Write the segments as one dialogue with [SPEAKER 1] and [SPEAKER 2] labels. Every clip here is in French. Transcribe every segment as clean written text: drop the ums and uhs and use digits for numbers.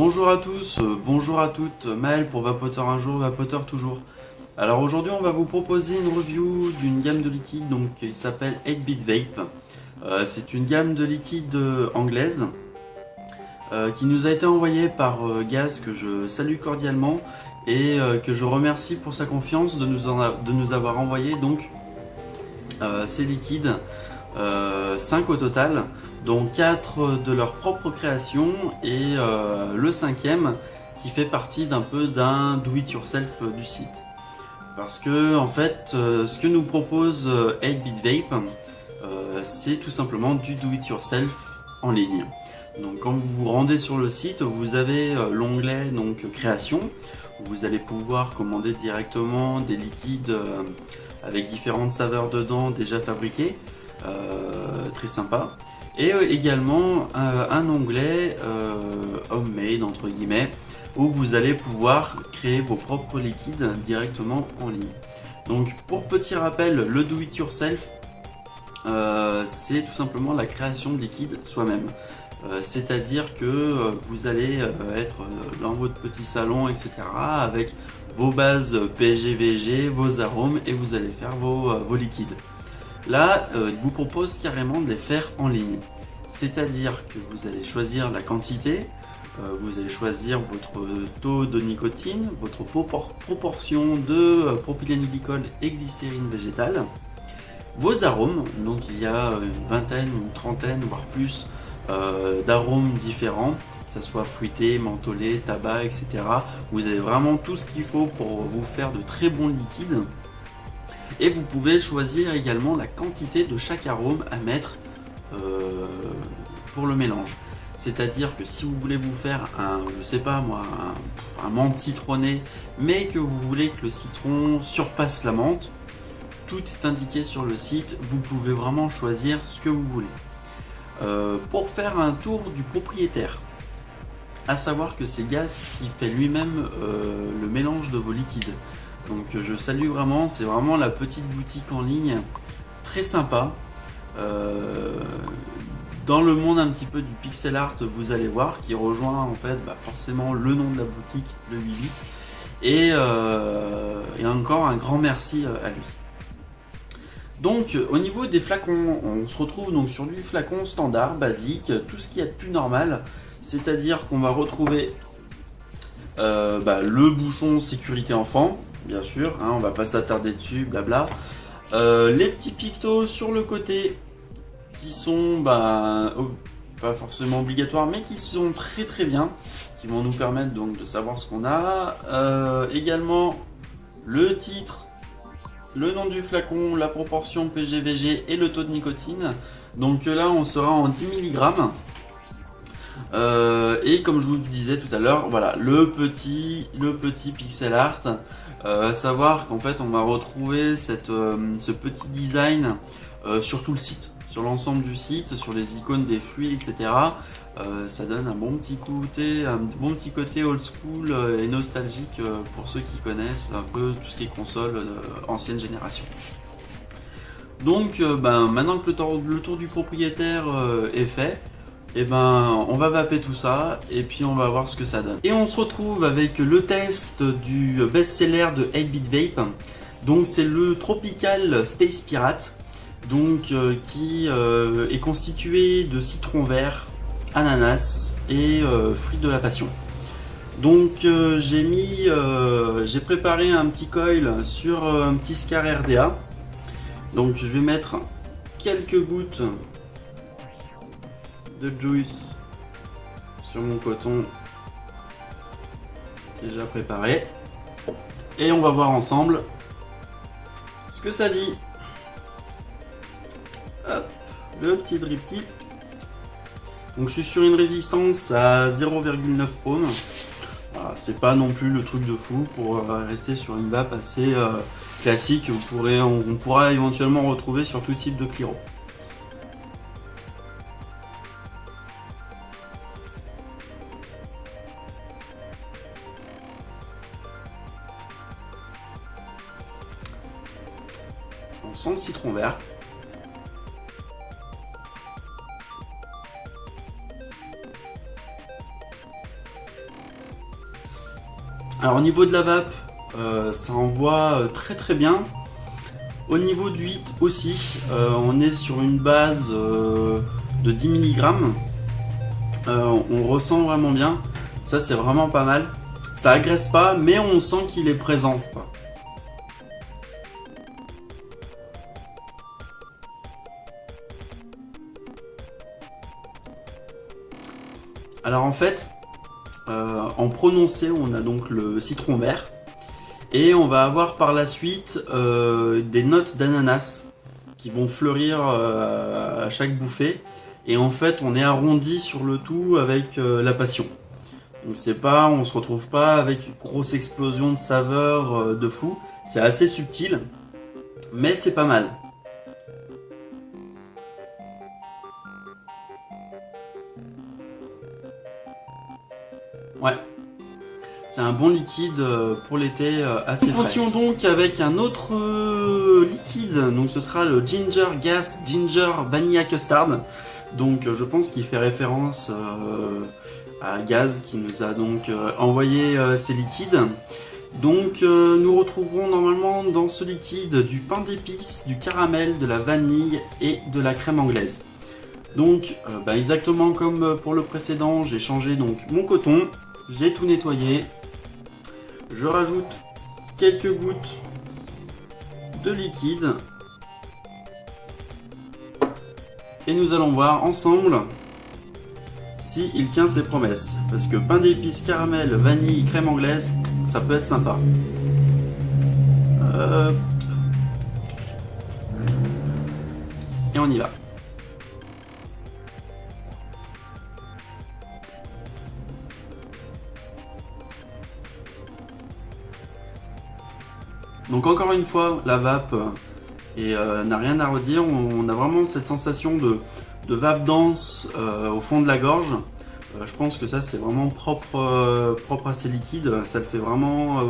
[SPEAKER 1] Bonjour à tous, bonjour à toutes, Maël pour Vapoteur un jour, Vapoteur toujours. Alors aujourd'hui on va vous proposer une review d'une gamme de liquides qui s'appelle 8-Bit Vape. C'est une gamme de liquides anglaise qui nous a été envoyée par Gaz, que je salue cordialement et que je remercie pour sa confiance de nous avoir envoyé donc ces liquides, 5 au total, dont 4 de leur propre création et le 5e qui fait partie d'un do-it-yourself du site. Parce que en fait, ce que nous propose 8-Bit Vape, c'est tout simplement du do-it-yourself en ligne. Donc quand vous vous rendez sur le site, vous avez l'onglet création, où vous allez pouvoir commander directement des liquides avec différentes saveurs dedans déjà fabriquées, très sympa. Et également un onglet homemade entre guillemets, où vous allez pouvoir créer vos propres liquides directement en ligne. Donc pour petit rappel, le do it yourself, c'est tout simplement la création de liquides soi-même. C'est-à-dire que vous allez être dans votre petit salon, etc., avec vos bases PSG, VG, vos arômes, et vous allez faire vos liquides. Là, il vous propose carrément de les faire en ligne. C'est-à-dire que vous allez choisir la quantité, vous allez choisir votre taux de nicotine, votre proportion de propylène-glycol et glycérine végétale, vos arômes, donc il y a une vingtaine, une trentaine, voire plus d'arômes différents, que ce soit fruité, mentholé, tabac, etc. Vous avez vraiment tout ce qu'il faut pour vous faire de très bons liquides. Et vous pouvez choisir également la quantité de chaque arôme à mettre pour le mélange. C'est-à-dire que si vous voulez vous faire un menthe citronné, mais que vous voulez que le citron surpasse la menthe, tout est indiqué sur le site, vous pouvez vraiment choisir ce que vous voulez. Pour faire un tour du propriétaire, à savoir que c'est Gaz qui fait lui-même le mélange de vos liquides. Donc je salue vraiment, c'est vraiment la petite boutique en ligne très sympa. Dans le monde un petit peu du pixel art, vous allez voir, qui rejoint en fait forcément le nom de la boutique, le 8-bit. Et encore un grand merci à lui. Donc au niveau des flacons, on se retrouve donc sur du flacon standard, basique, tout ce qui est de plus normal. C'est-à-dire qu'on va retrouver le bouchon sécurité enfant, bien sûr, on va pas s'attarder dessus, blabla. Les petits pictos sur le côté qui sont pas forcément obligatoires, mais qui sont très très bien, qui vont nous permettre donc de savoir ce qu'on a. Également le titre, le nom du flacon, la proportion PGVG et le taux de nicotine. Donc là on sera en 10 mg. Et comme je vous le disais tout à l'heure, voilà le petit pixel art. À savoir qu'en fait on va retrouver ce petit design sur tout le site, sur l'ensemble du site, sur les icônes des fruits, etc. Ça donne un bon petit côté old school et nostalgique pour ceux qui connaissent un peu tout ce qui est console ancienne génération. Donc maintenant que le tour du propriétaire est fait, on va vaper tout ça et puis on va voir ce que ça donne. Et on se retrouve avec le test du best-seller de 8-Bit Vape. Donc c'est le Tropical Space Pirate, donc qui est constitué de citron vert, ananas et fruits de la passion. Donc j'ai préparé un petit coil sur un petit Scar RDA. Donc je vais mettre quelques gouttes de juice sur mon coton déjà préparé et on va voir ensemble ce que ça dit. Hop, le petit drip tip. Donc je suis sur une résistance à 0,9 ohms. Voilà, c'est pas non plus le truc de fou pour rester sur une vape assez classique. On pourra éventuellement retrouver sur tout type de cliro. On sent le citron vert. Alors au niveau de la vape, ça envoie très très bien. Au niveau du HIT aussi, on est sur une base de 10 mg. On ressent vraiment bien. Ça c'est vraiment pas mal. Ça agresse pas, mais on sent qu'il est présent, quoi. Alors en fait, en prononcé, on a donc le citron vert. Et on va avoir par la suite des notes d'ananas qui vont fleurir à chaque bouffée. Et en fait, on est arrondi sur le tout avec la passion. Donc on se retrouve pas avec une grosse explosion de saveurs de fou. C'est assez subtil, mais c'est pas mal. Ouais. C'est un bon liquide pour l'été assez frais. Nous continuons donc avec un autre liquide, donc ce sera le Ginger Gas Ginger Vanilla Custard. Donc je pense qu'il fait référence à Gaz qui nous a donc envoyé ces liquides. Donc nous retrouverons normalement dans ce liquide du pain d'épices, du caramel, de la vanille et de la crème anglaise. Donc exactement comme pour le précédent, j'ai changé donc mon coton, j'ai tout nettoyé. Je rajoute quelques gouttes de liquide et nous allons voir ensemble si il tient ses promesses. Parce que pain d'épices, caramel, vanille, crème anglaise, ça peut être sympa. Et on y va. Donc encore une fois, la vape n'a rien à redire. On a vraiment cette sensation de vape dense au fond de la gorge. Je pense que ça c'est vraiment propre à ces liquides. Ça le fait vraiment.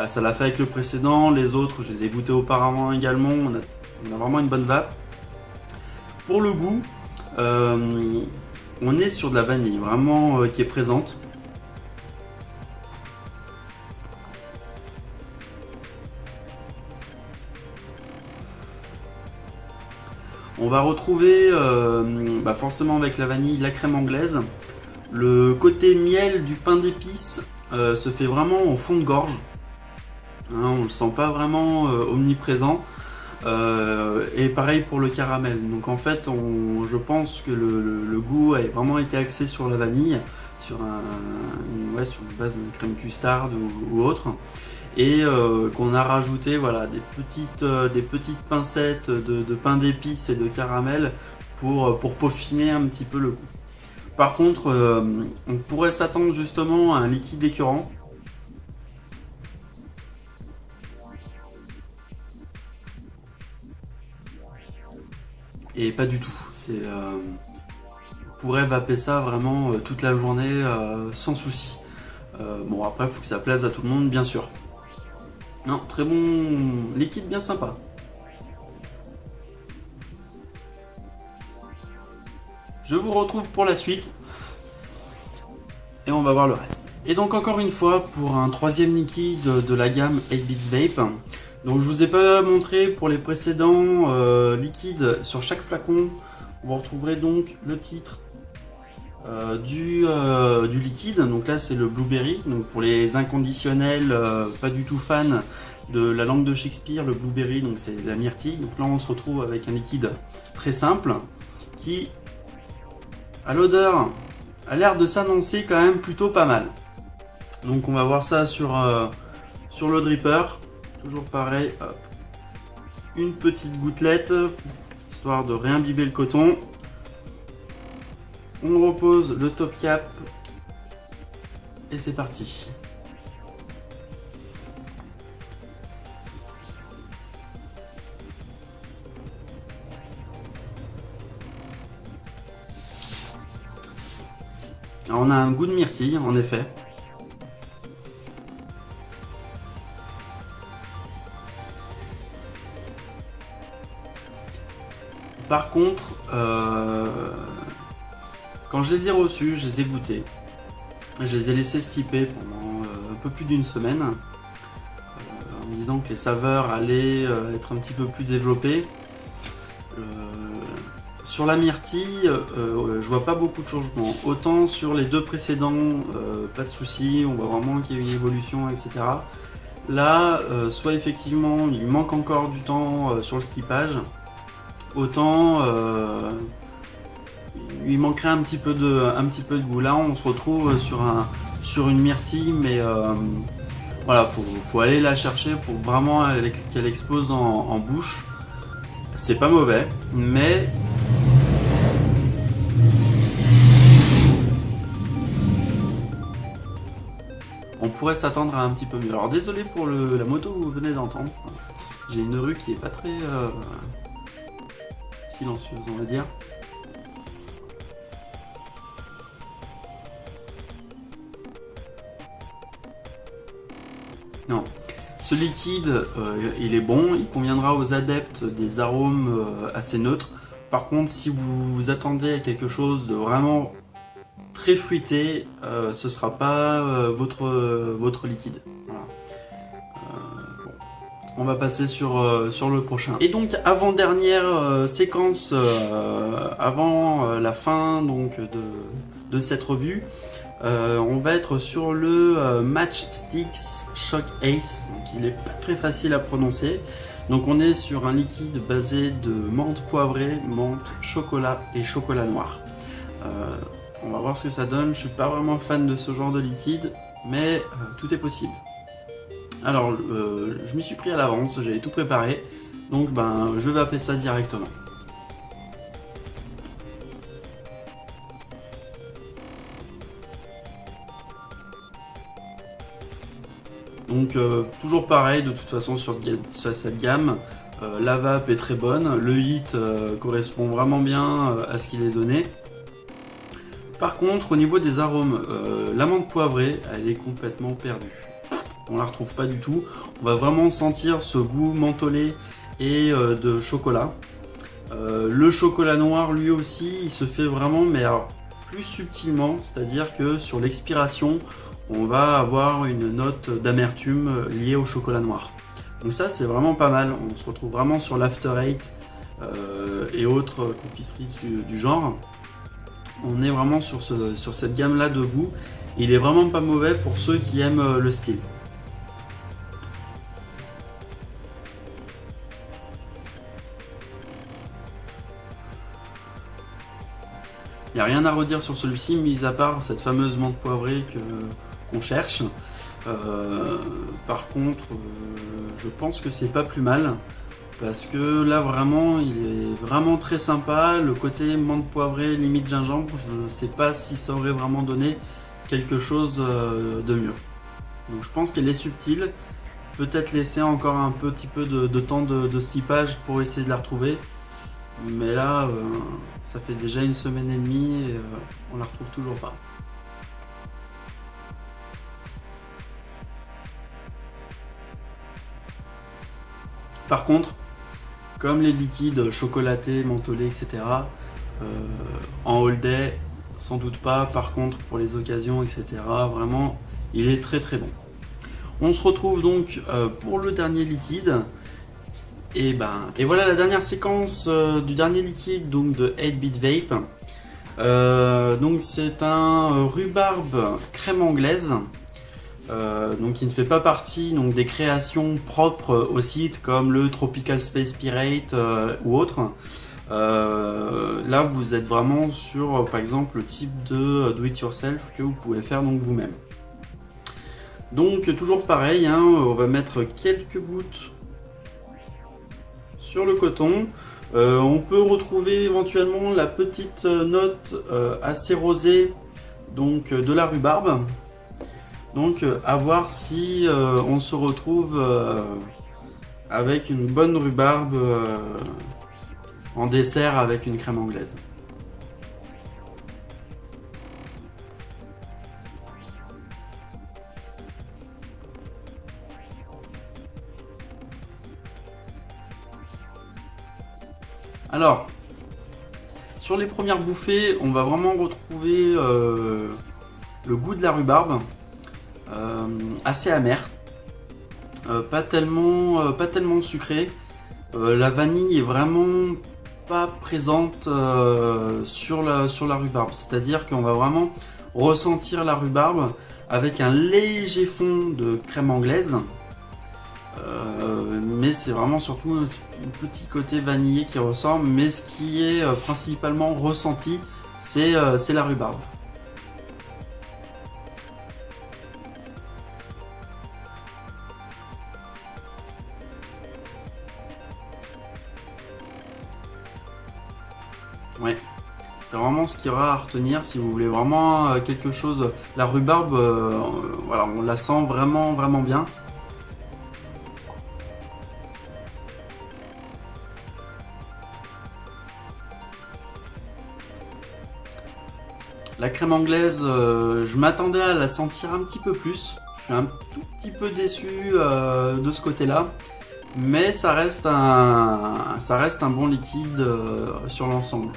[SPEAKER 1] Ça l'a fait avec le précédent. Les autres, je les ai goûtés auparavant également. On a vraiment une bonne vape. Pour le goût, on est sur de la vanille vraiment qui est présente. On va retrouver forcément avec la vanille, la crème anglaise. Le côté miel du pain d'épices se fait vraiment au fond de gorge. Hein, on ne le sent pas vraiment omniprésent. Et pareil pour le caramel. Donc en fait, je pense que le goût a vraiment été axé sur la vanille, sur une base de crème custard ou autre. Et qu'on a rajouté voilà, des petites pincettes de pain d'épices et de caramel pour peaufiner un petit peu le goût. Par contre, on pourrait s'attendre justement à un liquide écœurant. Et pas du tout. On pourrait vaper ça vraiment toute la journée sans souci. Bon après, il faut que ça plaise à tout le monde, bien sûr. Non, très bon liquide, bien sympa. Je vous retrouve pour la suite. Et on va voir le reste. Et donc encore une fois, pour un troisième liquide de la gamme 8Bits Vape. Donc je vous ai pas montré pour les précédents liquides sur chaque flacon. Vous retrouverez donc le titre du liquide. Donc là c'est le Blueberry. Donc pour les inconditionnels pas du tout fans de la langue de Shakespeare, le Blueberry, donc c'est la myrtille. Donc là on se retrouve avec un liquide très simple qui, à l'odeur, a l'air de s'annoncer quand même plutôt pas mal. Donc on va voir ça sur le dripper. Toujours pareil, hop. Une petite gouttelette, histoire de réimbiber le coton. On repose le top cap et c'est parti. Alors on a un goût de myrtille en effet. Par contre, quand je les ai reçus, je les ai goûtés. Je les ai laissés stiper peu plus d'une semaine, en me disant que les saveurs allaient être un petit peu plus développées. Sur la myrtille, je vois pas beaucoup de changements. Autant sur les deux précédents, pas de soucis, on voit vraiment qu'il y a une évolution, etc. Là, soit effectivement il manque encore du temps sur le steepage, autant il manquerait un petit peu de goût. Là, on se retrouve sur une myrtille, mais voilà, faut aller la chercher pour vraiment qu'elle explose en bouche. C'est pas mauvais, mais on pourrait s'attendre à un petit peu mieux. Alors désolé pour la moto que vous venez d'entendre. J'ai une rue qui est pas très silencieuse, on va dire. Non, ce liquide, il est bon, il conviendra aux adeptes des arômes assez neutres. Par contre, si vous vous attendez à quelque chose de vraiment très fruité, ce sera pas votre liquide. Voilà. Bon. On va passer sur le prochain. Et donc avant-dernière séquence avant la fin donc de cette revue, on va être sur le Matchsticks Shock Ace. Donc il est pas très facile à prononcer. Donc on est sur un liquide basé de menthe poivrée, menthe, chocolat et chocolat noir. On va voir ce que ça donne. Je suis pas vraiment fan de ce genre de liquide, mais tout est possible. Alors, je m'y suis pris à l'avance, j'avais tout préparé, donc je vais appeler ça directement. Donc, toujours pareil, de toute façon sur cette gamme, la vape est très bonne, le hit correspond vraiment bien à ce qu'il est donné. Par contre, au niveau des arômes, l'amande poivrée, elle est complètement perdue. On la retrouve pas du tout. On va vraiment sentir ce goût mentholé et de chocolat. Le chocolat noir, lui aussi, il se fait vraiment, mais alors, plus subtilement, c'est-à-dire que sur l'expiration, on va avoir une note d'amertume liée au chocolat noir. Donc ça, c'est vraiment pas mal. On se retrouve vraiment sur l'After Eight et autres confiseries du genre. On est vraiment sur cette gamme-là de goût. Il est vraiment pas mauvais pour ceux qui aiment le style. Il n'y a rien à redire sur celui-ci, mis à part cette fameuse menthe poivrée qu'on cherche. Par contre, je pense que c'est pas plus mal. Parce que là vraiment, il est vraiment très sympa. Le côté menthe poivrée, limite gingembre, je sais pas si ça aurait vraiment donné quelque chose de mieux. Donc je pense qu'elle est subtile. Peut-être laisser encore un petit peu de temps de steepage pour essayer de la retrouver. Mais là, ça fait déjà une semaine et demie et on la retrouve toujours pas. Par contre, comme les liquides chocolatés, mentholés, etc., en all day, sans doute pas. Par contre, pour les occasions, etc., vraiment, il est très très bon. On se retrouve donc pour le dernier liquide. Et voilà la dernière séquence du dernier liquide donc de 8-Bit Vape. Donc c'est un rhubarbe crème anglaise. Donc qui ne fait pas partie donc, des créations propres au site comme le Tropical Space Pirate ou autre. Là vous êtes vraiment sur par exemple le type de do it yourself que vous pouvez faire donc vous-même. Donc toujours pareil, hein, on va mettre quelques gouttes sur le coton. On peut retrouver éventuellement la petite note assez rosée donc, de la rhubarbe. Donc à voir si on se retrouve avec une bonne rhubarbe en dessert avec une crème anglaise. Alors, sur les premières bouffées, on va vraiment retrouver le goût de la rhubarbe. assez amer, pas tellement sucré. La vanille est vraiment pas présente sur la rhubarbe, c'est-à-dire qu'on va vraiment ressentir la rhubarbe avec un léger fond de crème anglaise, mais c'est vraiment surtout un petit côté vanillé qui ressort, mais ce qui est principalement ressenti, c'est la rhubarbe. Ouais, c'est vraiment ce qu'il y aura à retenir si vous voulez vraiment quelque chose. La rhubarbe, voilà, on la sent vraiment bien. La crème anglaise, je m'attendais à la sentir un petit peu plus. Je suis un tout petit peu déçu de ce côté-là. Mais ça reste un bon liquide sur l'ensemble.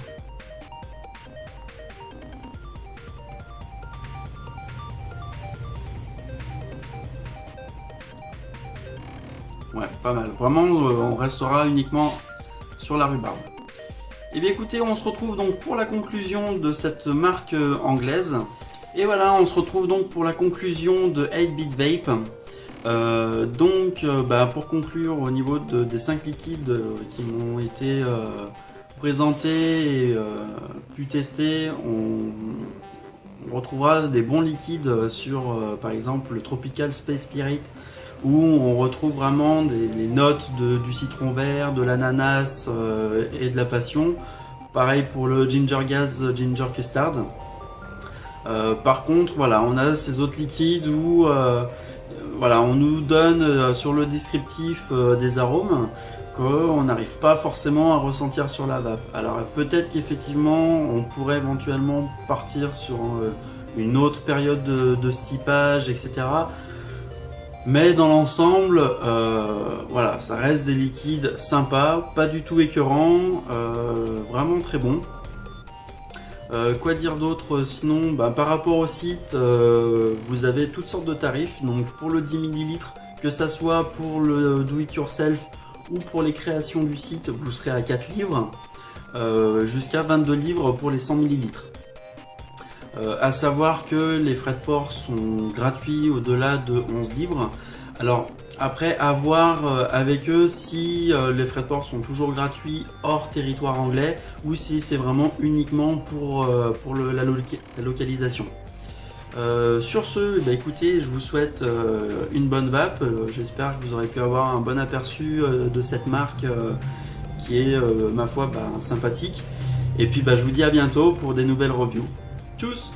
[SPEAKER 1] Ouais, pas mal. Vraiment, on restera uniquement sur la rhubarbe. Et bien écoutez, on se retrouve donc pour la conclusion de cette marque anglaise. Et voilà, on se retrouve donc pour la conclusion de 8-Bit Vape. Pour conclure au niveau des 5 liquides qui m'ont été présentés et pu tester, on retrouvera des bons liquides sur par exemple le Tropical Space Spirit, où on retrouve vraiment les notes du citron vert, de l'ananas et de la passion. Pareil pour le Ginger Gaz Ginger Custard. Par contre, voilà, on a ces autres liquides où voilà, on nous donne sur le descriptif des arômes qu'on n'arrive pas forcément à ressentir sur la vape. Alors peut-être qu'effectivement on pourrait éventuellement partir sur une autre période de stipage, etc. Mais dans l'ensemble, voilà, ça reste des liquides sympas, pas du tout écœurants, vraiment très bons. Quoi dire d'autre sinon, par rapport au site, vous avez toutes sortes de tarifs. Donc pour le 10 ml, que ça soit pour le do it yourself ou pour les créations du site, vous serez à 4 livres, jusqu'à 22 livres pour les 100 ml. À savoir que les frais de port sont gratuits au-delà de 11 livres. Alors après, à voir avec eux si les frais de port sont toujours gratuits hors territoire anglais ou si c'est vraiment uniquement pour la localisation. Sur ce, écoutez, je vous souhaite une bonne vape. J'espère que vous aurez pu avoir un bon aperçu de cette marque qui est, ma foi, sympathique. Et puis je vous dis à bientôt pour des nouvelles reviews. Tchuss!